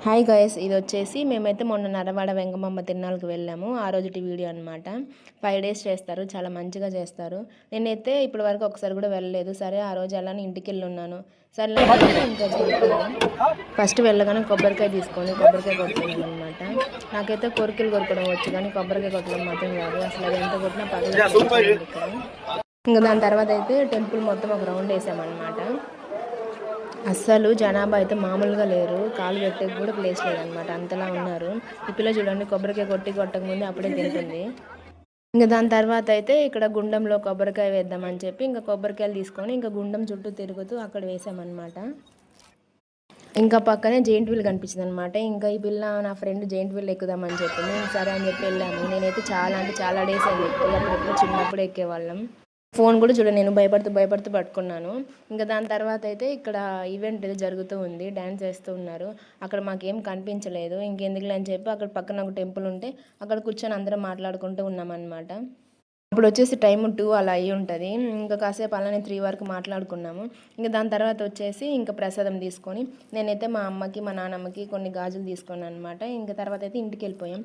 Hi guys, ఇది వచ్చేసి మేమైతే మొన్న నరవాడ వెంగమాంబ తిరునాళ్ళకి వెళ్ళాము. ఆ రోజుటి వీడియో అనమాట. 5 days చేస్తారు, చాలా మంచిగా చేస్తారు. నేనైతే ఇప్పటి వరకు ఒకసారి కూడా వెళ్ళలేదు. సరే ఆ రోజు అలానే ఇంటికి వెళ్ళి ఉన్నాను. సరే ఇంకా ఫస్ట్ వెళ్ళగానే కొబ్బరికాయ తీసుకొని కొబ్బరికాయ కొడుతున్నాను అనమాట. నాకైతే కోరికలు కొరకడం వచ్చు, కానీ కొబ్బరికాయ కొట్టడం మాత్రం రాదు. అసలు అది ఎంత కొట్టినా పగల ఇక్కడ. ఇంకా దాని తర్వాత అయితే టెంపుల్ మొత్తం ఒక రౌండ్ వేసామన్నమాట. అస్సలు జనాభా అయితే మామూలుగా లేరు, కాలు పెట్టేకి కూడా ప్లేస్ లేదనమాట, అంతలా ఉన్నారు. ఈ పిల్ల చూడండి కొబ్బరికాయ కొట్టక ముందే అప్పుడే తింటుంది. ఇంకా దాని తర్వాత అయితే ఇక్కడ గుండంలో కొబ్బరికాయ వేద్దామని చెప్పి ఇంకా కొబ్బరికాయలు తీసుకొని ఇంకా గుండం చుట్టూ తిరుగుతూ అక్కడ వేసామన్నమాట. ఇంకా పక్కనే జెయింట్ వీల్ కనిపించింది అనమాట. ఇంకా ఈ పిల్ల నా ఫ్రెండ్ జెయింట్ వీల్ ఎక్కుదామని చెప్పింది. సరే అని చెప్పి వెళ్ళాము. నేనైతే చాలా డేస్ అయింది ఎక్కి, అప్పుడు చిన్నప్పుడు ఎక్కేవాళ్ళం. ఫోన్ కూడా చూడండి, నేను భయపడుతూ పట్టుకున్నాను. ఇంకా దాని తర్వాత అయితే ఇక్కడ ఈవెంట్ జరుగుతూ ఉంది, డ్యాన్స్ వేస్తూ ఉన్నారు. అక్కడ మాకేం కనిపించలేదు. ఇంకెందుకులే అని చెప్పి అక్కడ పక్కన ఒక టెంపుల్ ఉంటే అక్కడ కూర్చొని అందరం మాట్లాడుకుంటూ ఉన్నామన్నమాట. అప్పుడు వచ్చేసి టైం 2 అలా అయ్యి ఉంటుంది. ఇంకా కాసేపు అలానే 3 వరకు మాట్లాడుకున్నాము. ఇంకా దాని తర్వాత వచ్చేసి ఇంకా ప్రసాదం తీసుకొని నేనైతే మా అమ్మకి మా నాన్నమ్మకి కొన్ని గాజులు తీసుకున్నాను అనమాట. ఇంకా తర్వాత అయితే ఇంటికి వెళ్ళిపోయాం.